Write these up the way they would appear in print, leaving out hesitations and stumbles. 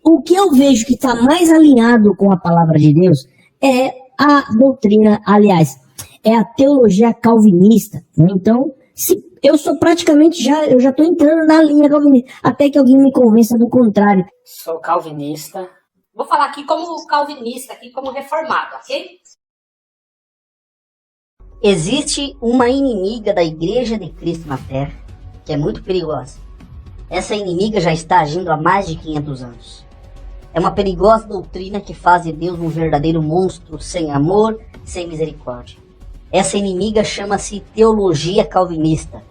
O que eu vejo que está mais alinhado com a palavra de Deus é a doutrina, aliás, é a teologia calvinista. Né? Então, eu sou praticamente eu já estou entrando na linha calvinista, até que alguém me convença do contrário. Sou calvinista. Vou falar aqui como calvinista, aqui como reformado, ok? Existe uma inimiga da Igreja de Cristo na Terra, que é muito perigosa. Essa inimiga já está agindo há mais de 500 anos. É uma perigosa doutrina que faz de Deus um verdadeiro monstro, sem amor, sem misericórdia. Essa inimiga chama-se teologia calvinista.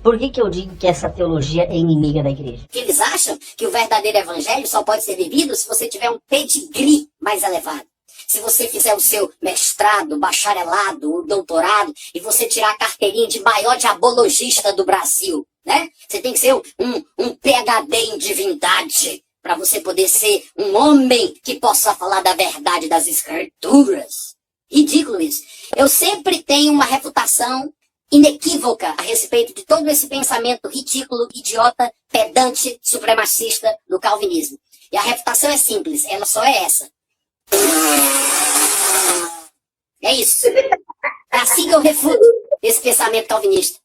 Por que eu digo que essa teologia é inimiga da igreja? Eles acham que o verdadeiro evangelho só pode ser vivido se você tiver um pedigree mais elevado. Se você fizer o seu mestrado, bacharelado, doutorado, e você tirar a carteirinha de maior diabologista do Brasil, né? Você tem que ser um PhD em divindade para você poder ser um homem que possa falar da verdade das escrituras. Ridículo isso. Eu sempre tenho uma refutação inequívoca a respeito de todo esse pensamento ridículo, idiota, pedante, supremacista do calvinismo. E a refutação é simples, ela só é essa. É isso. É assim que eu refuto esse pensamento calvinista.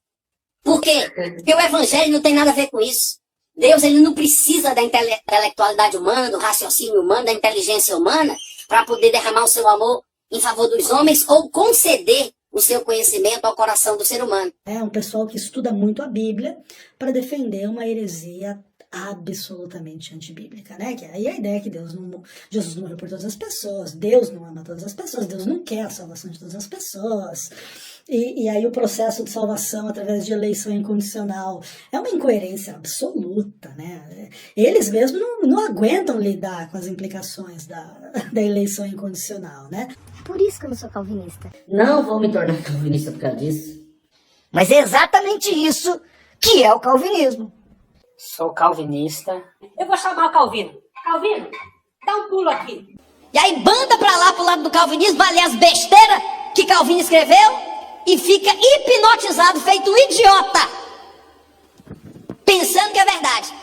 Por quê? Porque o evangelho não tem nada a ver com isso. Deus ele não precisa da intelectualidade humana, do raciocínio humano, da inteligência humana para poder derramar o seu amor em favor dos homens ou conceder o seu conhecimento ao coração do ser humano. É um pessoal que estuda muito a Bíblia para defender uma heresia absolutamente antibíblica, né? Que aí a ideia é que Jesus não morreu por todas as pessoas, Deus não ama todas as pessoas, Deus não quer a salvação de todas as pessoas. E aí o processo de salvação através de eleição incondicional é uma incoerência absoluta, né? Eles mesmos não aguentam lidar com as implicações da eleição incondicional, né? Por isso que eu não sou calvinista. Não vou me tornar calvinista por causa disso. Mas é exatamente isso que é o calvinismo. Sou calvinista. Eu vou chamar o Calvino. Calvino, dá um pulo aqui. E aí banda pra lá, pro lado do calvinismo, vai ler as besteiras que Calvino escreveu e fica hipnotizado, feito um idiota, pensando que é verdade.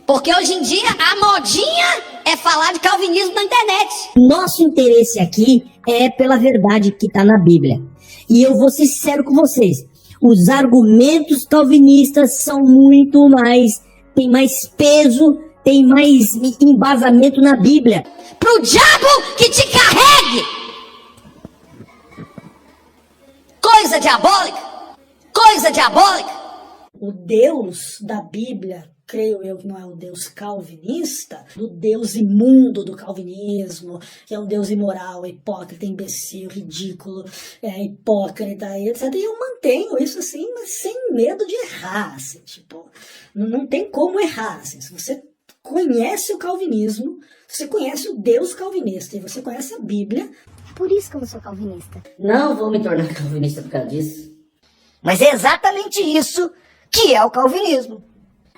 Porque hoje em dia a modinha é falar de calvinismo na internet. Nosso interesse aqui é pela verdade que está na Bíblia. E eu vou ser sincero com vocês. Os argumentos calvinistas são muito mais, tem mais peso, tem mais embasamento na Bíblia. Pro diabo que te carregue! Coisa diabólica! Coisa diabólica! O Deus da Bíblia, creio eu que não é o Deus calvinista, do Deus imundo do calvinismo, que é um Deus imoral, hipócrita, imbecil, ridículo, hipócrita, etc. E eu mantenho isso assim, mas sem medo de errar, assim, tipo, não tem como errar, assim. Se você conhece o calvinismo, você conhece o Deus calvinista e você conhece a Bíblia. Por isso que eu não sou calvinista. Não vou me tornar calvinista por causa disso. Mas é exatamente isso que é o calvinismo.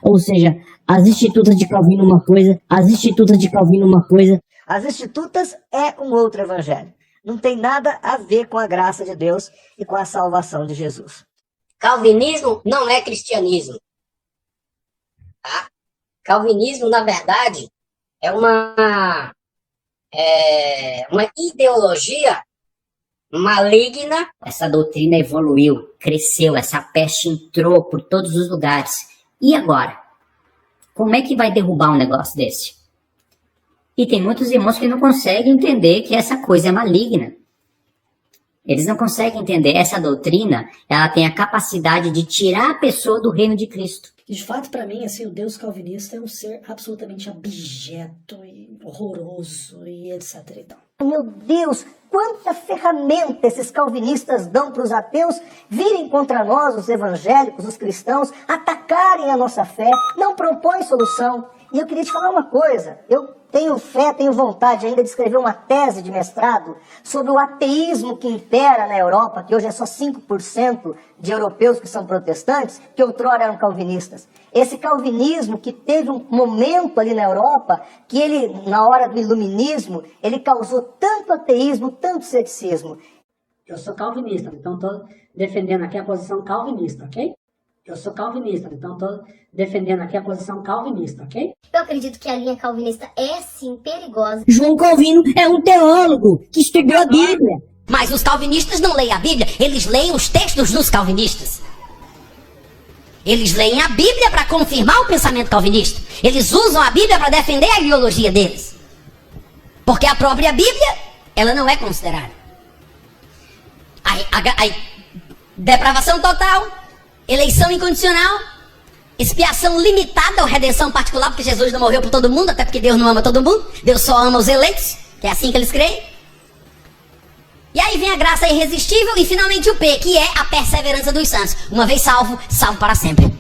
Ou seja, as institutas de Calvino uma coisa, as institutas de Calvino uma coisa. As institutas é um outro evangelho. Não tem nada a ver com a graça de Deus e com a salvação de Jesus. Calvinismo não é cristianismo. Tá? Calvinismo, na verdade, é uma ideologia maligna. Essa doutrina evoluiu, cresceu, essa peste entrou por todos os lugares. E agora? Como é que vai derrubar um negócio desse? E tem muitos irmãos que não conseguem entender que essa coisa é maligna. Eles não conseguem entender. Essa doutrina, ela tem a capacidade de tirar a pessoa do reino de Cristo. E de fato, para mim, assim, o Deus calvinista é um ser absolutamente abjeto e horroroso e etc. e tal. Meu Deus, quanta ferramenta esses calvinistas dão para os ateus virem contra nós, os evangélicos, os cristãos, atacarem a nossa fé, não propõem solução. E eu queria te falar uma coisa, eu tenho fé, tenho vontade ainda de escrever uma tese de mestrado sobre o ateísmo que impera na Europa, que hoje é só 5% de europeus que são protestantes, que outrora eram calvinistas. Esse calvinismo que teve um momento ali na Europa, que ele, na hora do iluminismo, ele causou tanto ateísmo, tanto ceticismo. Eu sou calvinista, então estou defendendo aqui a posição calvinista, ok? Eu sou calvinista, então estou defendendo aqui a posição calvinista, ok? Eu acredito que a linha calvinista é sim perigosa. João Calvino é um teólogo que estudou a Bíblia. Mas os calvinistas não leem a Bíblia, eles leem os textos dos calvinistas. Eles leem a Bíblia para confirmar o pensamento calvinista. Eles usam a Bíblia para defender a ideologia deles. Porque a própria Bíblia, ela não é considerada. A depravação total, eleição incondicional, expiação limitada ou redenção particular, porque Jesus não morreu por todo mundo, até porque Deus não ama todo mundo. Deus só ama os eleitos, que é assim que eles creem. E aí vem a graça irresistível e finalmente o P, que é a perseverança dos santos. Uma vez salvo, salvo para sempre.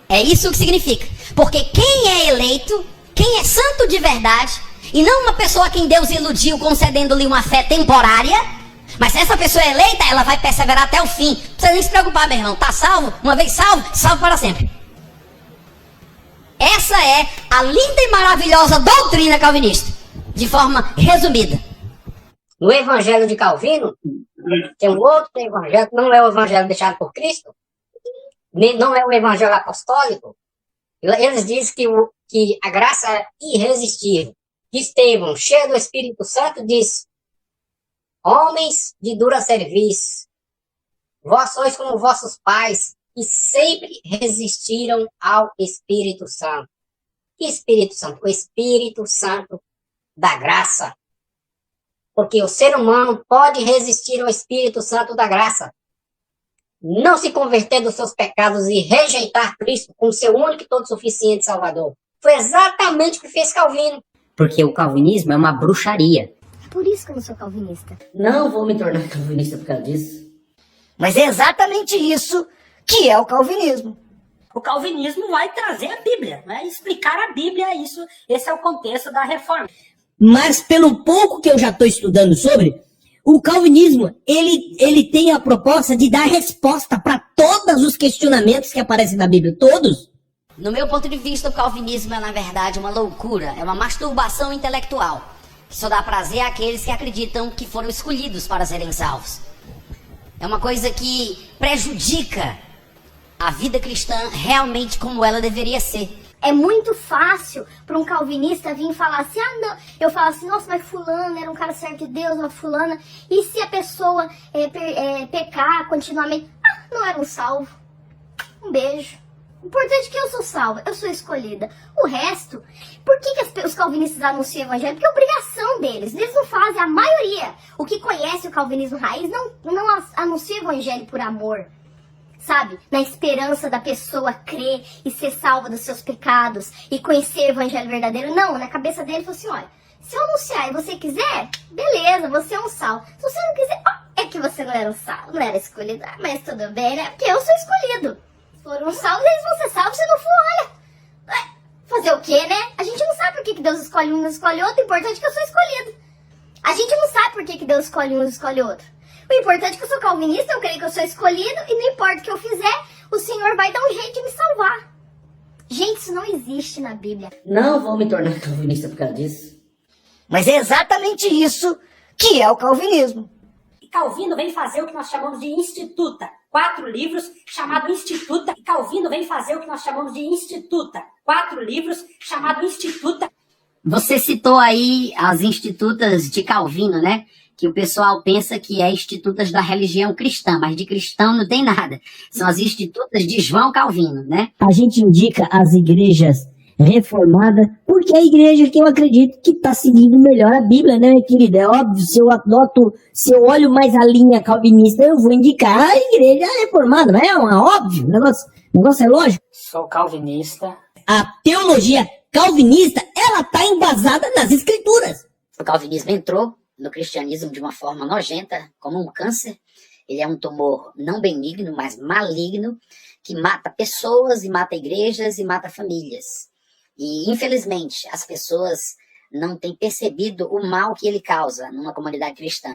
É isso que significa. Porque quem é eleito, quem é santo de verdade, e não uma pessoa a quem Deus iludiu concedendo-lhe uma fé temporária, mas se essa pessoa é eleita, ela vai perseverar até o fim. Não precisa nem se preocupar, meu irmão. Tá salvo, uma vez salvo, salvo para sempre. Essa é a linda e maravilhosa doutrina calvinista, de forma resumida. No Evangelho de Calvino, tem um outro evangelho, que não é o evangelho deixado por Cristo, não é o evangelho apostólico. Eles dizem que a graça é irresistível. Estevão, cheio do Espírito Santo, disse: homens de dura serviço, vós sois como vossos pais, e sempre resistiram ao Espírito Santo. Que Espírito Santo? O Espírito Santo da graça. Porque o ser humano pode resistir ao Espírito Santo da graça. Não se converter dos seus pecados e rejeitar Cristo como seu único e todo suficiente Salvador. Foi exatamente o que fez Calvino. Porque o calvinismo é uma bruxaria. É por isso que eu não sou calvinista. Não vou me tornar calvinista por causa disso. Mas é exatamente isso que é o calvinismo. O calvinismo vai trazer a Bíblia, vai explicar a Bíblia, esse é o contexto da reforma. Mas pelo pouco que eu já estou estudando sobre, o calvinismo, ele tem a proposta de dar resposta para todos os questionamentos que aparecem na Bíblia, todos. No meu ponto de vista, o calvinismo é, na verdade, uma loucura, é uma masturbação intelectual, que só dá prazer àqueles que acreditam que foram escolhidos para serem salvos. É uma coisa que prejudica a vida cristã realmente como ela deveria ser. É muito fácil para um calvinista vir falar assim, ah não, eu falo assim, nossa, mas fulano era um cara certo de Deus, uma fulana, e se a pessoa pecar continuamente, não era um salvo. Um beijo. O importante é que eu sou salva, eu sou escolhida. O resto, por que os calvinistas anunciam o evangelho? Porque é obrigação deles, eles não fazem, a maioria, o que conhece o calvinismo raiz, não anuncia o evangelho por amor. Sabe? Na esperança da pessoa crer e ser salva dos seus pecados e conhecer o evangelho verdadeiro. Não, na cabeça dele falou assim, olha, se eu anunciar e você quiser, beleza, você é um salvo. Se você não quiser, é que você não era um salvo, não era escolhido. Mas tudo bem, né? Porque eu sou escolhido. Se for um salvo, eles vão ser salvos, se não for, olha. Fazer o quê, né? A gente não sabe por que Deus escolhe um e não escolhe outro, o importante é que eu sou escolhido. A gente não sabe por que Deus escolhe um e não escolhe outro. O importante é que eu sou calvinista, eu creio que eu sou escolhido e não importa o que eu fizer, o Senhor vai dar um jeito de me salvar. Gente, isso não existe na Bíblia. Não vou me tornar calvinista por causa disso. Mas é exatamente isso que é o calvinismo. E Calvino vem fazer o que nós chamamos de instituta. 4 livros chamado Instituta. E Calvino vem fazer o que nós chamamos de instituta. 4 livros chamado Instituta. Você citou aí as institutas de Calvino, né? Que o pessoal pensa que é institutas da religião cristã, mas de cristão não tem nada. São as institutas de João Calvino, né? A gente indica as igrejas reformadas, porque é a igreja que eu acredito que está seguindo melhor a Bíblia, né, querida? É óbvio, se eu olho mais a linha calvinista, eu vou indicar a igreja reformada, não é óbvio, o negócio é lógico. Sou calvinista. A teologia calvinista, ela está embasada nas escrituras. O calvinismo entrou no cristianismo de uma forma nojenta, como um câncer. Ele é um tumor não benigno, mas maligno, que mata pessoas, e mata igrejas, e mata famílias. E, infelizmente, as pessoas não têm percebido o mal que ele causa numa comunidade cristã.